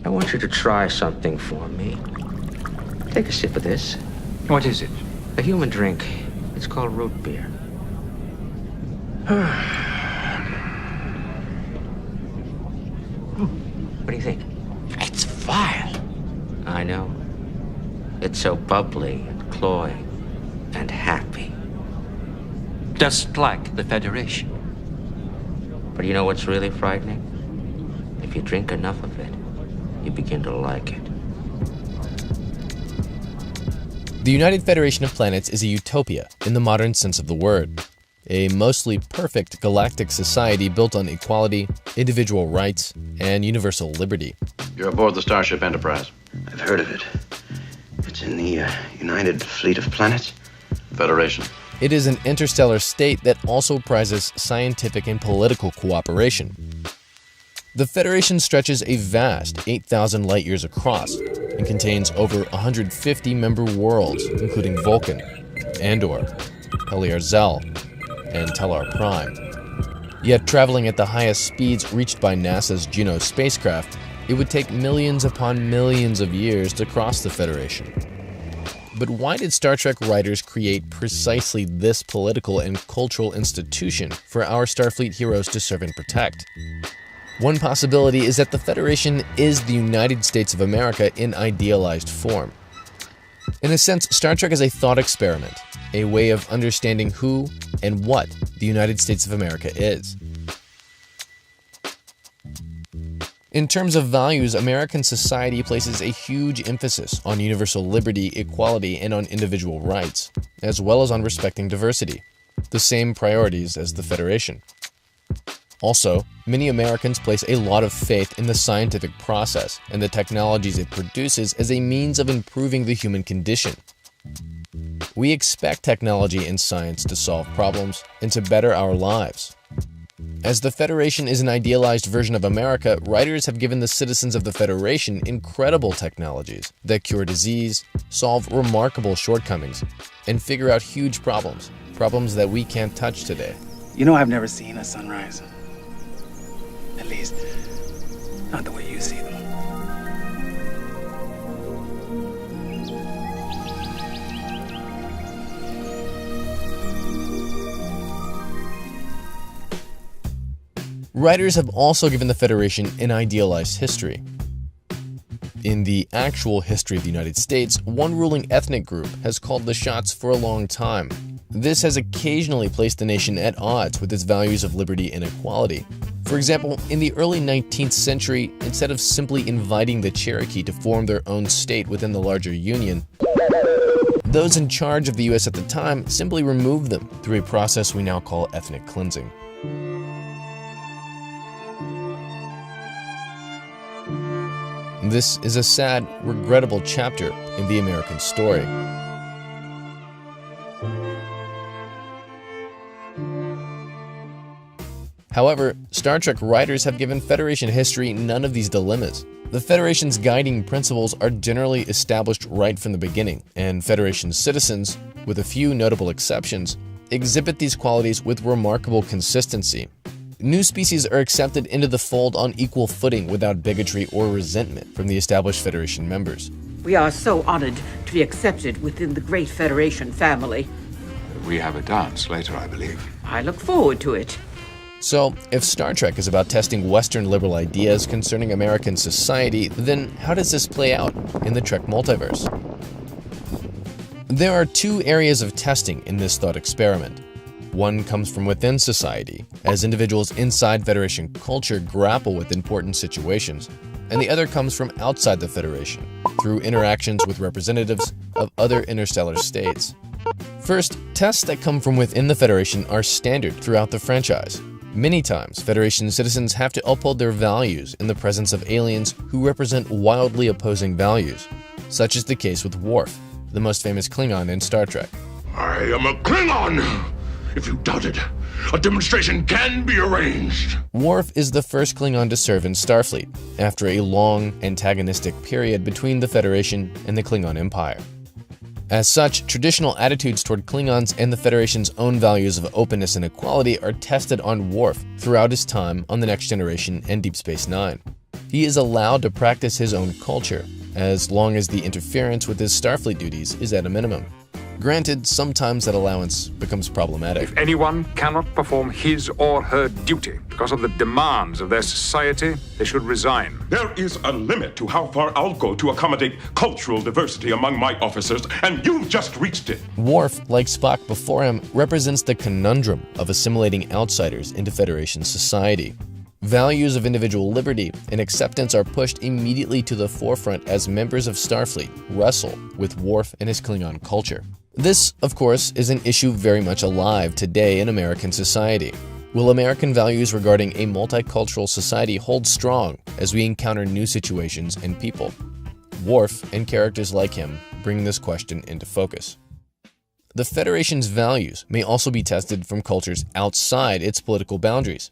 I want you to try something for me. Take a sip of this. What is it? A human drink. It's called root beer. What do you think? It's vile. I know. It's so bubbly and cloying and happy. Just like the Federation. But you know what's really frightening? If you drink enough of it, you begin to like it. The United Federation of Planets is a utopia in the modern sense of the word. A mostly perfect galactic society built on equality, individual rights, and universal liberty. You're aboard the Starship Enterprise. I've heard of it. It's in the United Fleet of Planets? Federation. It is an interstellar state that also prizes scientific and political cooperation. The Federation stretches a vast 8,000 light-years across and contains over 150 member worlds, including Vulcan, Andor, Heliar-Zel, and Tellar Prime. Yet traveling at the highest speeds reached by NASA's Juno spacecraft, it would take millions upon millions of years to cross the Federation. But why did Star Trek writers create precisely this political and cultural institution for our Starfleet heroes to serve and protect? One possibility is that the Federation is the United States of America in idealized form. In a sense, Star Trek is a thought experiment, a way of understanding who and what the United States of America is. In terms of values, American society places a huge emphasis on universal liberty, equality, and on individual rights, as well as on respecting diversity, the same priorities as the Federation. Also, many Americans place a lot of faith in the scientific process and the technologies it produces as a means of improving the human condition. We expect technology and science to solve problems and to better our lives. As the Federation is an idealized version of America, writers have given the citizens of the Federation incredible technologies that cure disease, solve remarkable shortcomings, and figure out huge problems that we can't touch today. You know, I've never seen a sunrise. At least, not the way you see them. Writers have also given the Federation an idealized history. In the actual history of the United States, one ruling ethnic group has called the shots for a long time. This has occasionally placed the nation at odds with its values of liberty and equality. For example, in the early 19th century, instead of simply inviting the Cherokee to form their own state within the larger Union, those in charge of the US at the time simply removed them through a process we now call ethnic cleansing. This is a sad, regrettable chapter in the American story. However, Star Trek writers have given Federation history none of these dilemmas. The Federation's guiding principles are generally established right from the beginning, and Federation citizens, with a few notable exceptions, exhibit these qualities with remarkable consistency. New species are accepted into the fold on equal footing without bigotry or resentment from the established Federation members. We are so honored to be accepted within the great Federation family. We have a dance later, I believe. I look forward to it. So, if Star Trek is about testing Western liberal ideas concerning American society, then how does this play out in the Trek multiverse? There are two areas of testing in this thought experiment. One comes from within society, as individuals inside Federation culture grapple with important situations, and the other comes from outside the Federation, through interactions with representatives of other interstellar states. First, tests that come from within the Federation are standard throughout the franchise. Many times, Federation citizens have to uphold their values in the presence of aliens who represent wildly opposing values. Such is the case with Worf, the most famous Klingon in Star Trek. I am a Klingon! If you doubt it, a demonstration can be arranged. Worf is the first Klingon to serve in Starfleet, after a long, antagonistic period between the Federation and the Klingon Empire. As such, traditional attitudes toward Klingons and the Federation's own values of openness and equality are tested on Worf throughout his time on The Next Generation and Deep Space Nine. He is allowed to practice his own culture, as long as the interference with his Starfleet duties is at a minimum. Granted, sometimes that allowance becomes problematic. If anyone cannot perform his or her duty because of the demands of their society, they should resign. There is a limit to how far I'll go to accommodate cultural diversity among my officers, and you've just reached it. Worf, like Spock before him, represents the conundrum of assimilating outsiders into Federation society. Values of individual liberty and acceptance are pushed immediately to the forefront as members of Starfleet wrestle with Worf and his Klingon culture. This, of course, is an issue very much alive today in American society. Will American values regarding a multicultural society hold strong as we encounter new situations and people? Worf and characters like him bring this question into focus. The Federation's values may also be tested from cultures outside its political boundaries.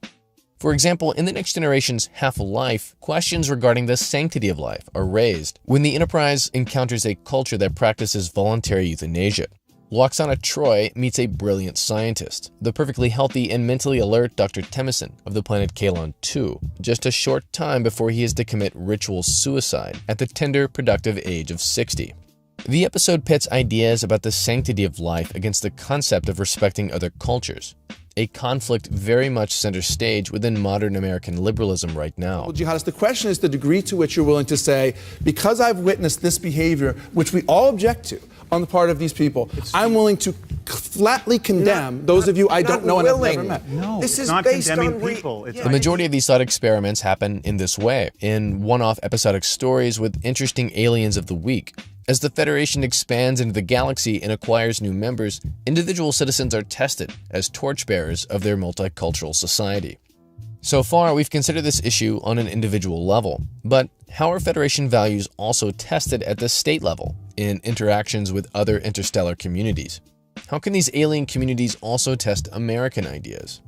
For example, in the Next Generation's Half-Life, questions regarding the sanctity of life are raised when the Enterprise encounters a culture that practices voluntary euthanasia. Loxana Troi meets a brilliant scientist, the perfectly healthy and mentally alert Dr. Temison of the planet Kalon 2, just a short time before he is to commit ritual suicide at the tender, productive age of 60. The episode pits ideas about the sanctity of life against the concept of respecting other cultures, a conflict very much center stage within modern American liberalism right now. Jihadists, the question is the degree to which you're willing to say, because I've witnessed this behavior, which we all object to on the part of these people, I'm willing to flatly condemn those of you I don't know and have never met. No, this is not based condemning on people. The majority of these thought experiments happen in this way, in one-off episodic stories with interesting aliens of the week. As the Federation expands into the galaxy and acquires new members, individual citizens are tested as torchbearers of their multicultural society. So far, we've considered this issue on an individual level, but how are Federation values also tested at the state level in interactions with other interstellar communities? How can these alien communities also test American ideas?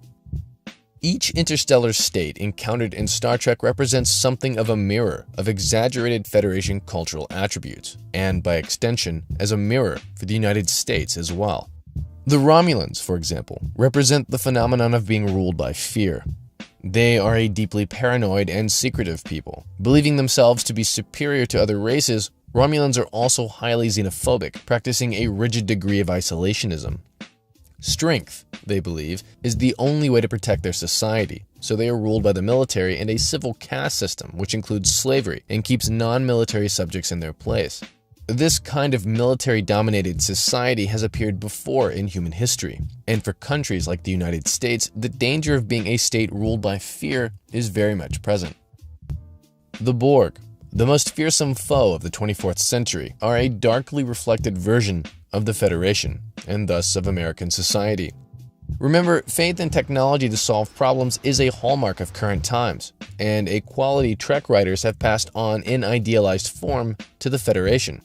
Each interstellar state encountered in Star Trek represents something of a mirror of exaggerated Federation cultural attributes, and by extension, as a mirror for the United States as well. The Romulans, for example, represent the phenomenon of being ruled by fear. They are a deeply paranoid and secretive people. Believing themselves to be superior to other races, Romulans are also highly xenophobic, practicing a rigid degree of isolationism. Strength, they believe, is the only way to protect their society, so they are ruled by the military and a civil caste system, which includes slavery and keeps non-military subjects in their place. This kind of military-dominated society has appeared before in human history, and for countries like the United States, the danger of being a state ruled by fear is very much present. The Borg, the most fearsome foe of the 24th century, are a darkly reflected version of the Federation, and thus of American society. Remember, faith in technology to solve problems is a hallmark of current times, and a quality Trek writers have passed on in idealized form to the Federation.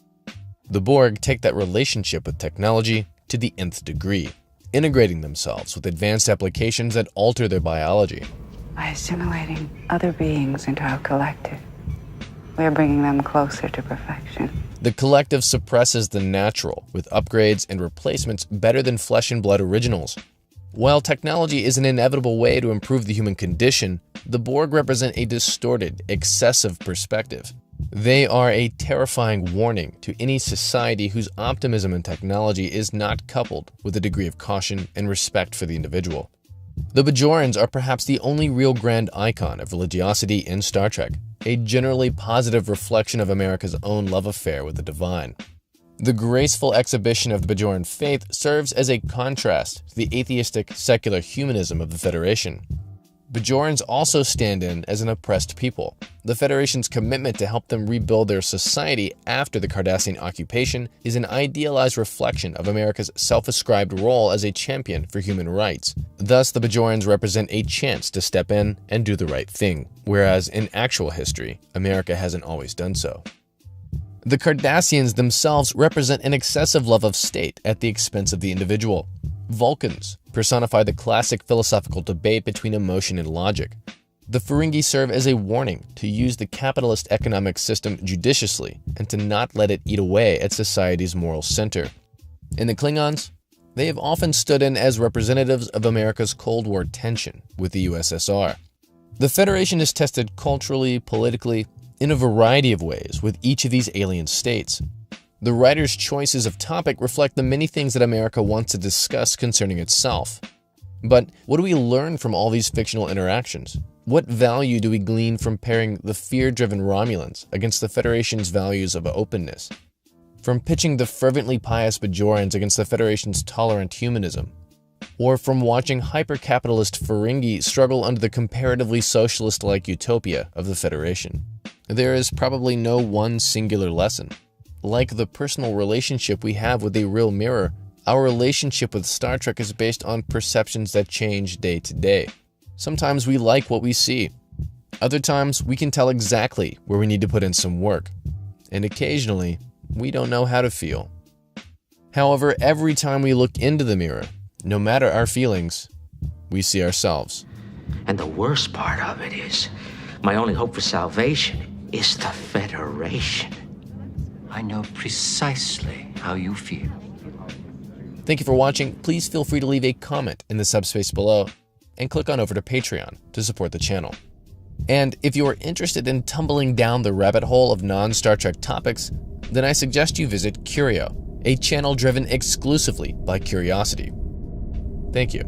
The Borg take that relationship with technology to the nth degree, integrating themselves with advanced applications that alter their biology. By assimilating other beings into our collective, we are bringing them closer to perfection. The collective suppresses the natural with upgrades and replacements better than flesh and blood originals. While technology is an inevitable way to improve the human condition, the Borg represent a distorted, excessive perspective. They are a terrifying warning to any society whose optimism in technology is not coupled with a degree of caution and respect for the individual. The Bajorans are perhaps the only real grand icon of religiosity in Star Trek, a generally positive reflection of America's own love affair with the divine. The graceful exhibition of the Bajoran faith serves as a contrast to the atheistic, secular humanism of the Federation. Bajorans also stand in as an oppressed people. The Federation's commitment to help them rebuild their society after the Cardassian occupation is an idealized reflection of America's self-ascribed role as a champion for human rights. Thus, the Bajorans represent a chance to step in and do the right thing, whereas in actual history, America hasn't always done so. The Cardassians themselves represent an excessive love of state at the expense of the individual. Vulcans personify the classic philosophical debate between emotion and logic. The Ferengi serve as a warning to use the capitalist economic system judiciously and to not let it eat away at society's moral center. And the Klingons? They have often stood in as representatives of America's Cold War tension with the USSR. The Federation is tested culturally, politically, in a variety of ways with each of these alien states. The writer's choices of topic reflect the many things that America wants to discuss concerning itself. But what do we learn from all these fictional interactions? What value do we glean from pairing the fear-driven Romulans against the Federation's values of openness? From pitching the fervently pious Bajorans against the Federation's tolerant humanism? Or from watching hyper-capitalist Ferengi struggle under the comparatively socialist-like utopia of the Federation? There is probably no one singular lesson. Like the personal relationship we have with a real mirror, our relationship with Star Trek is based on perceptions that change day to day. Sometimes we like what we see. Other times we can tell exactly where we need to put in some work. And occasionally, we don't know how to feel. However, every time we look into the mirror, no matter our feelings, we see ourselves. And the worst part of it is, my only hope for salvation is the Federation. I know precisely how you feel. Thank you for watching. Please feel free to leave a comment in the subspace below and click on over to Patreon to support the channel. And if you are interested in tumbling down the rabbit hole of non-Star Trek topics, then I suggest you visit Curio, a channel driven exclusively by curiosity. Thank you.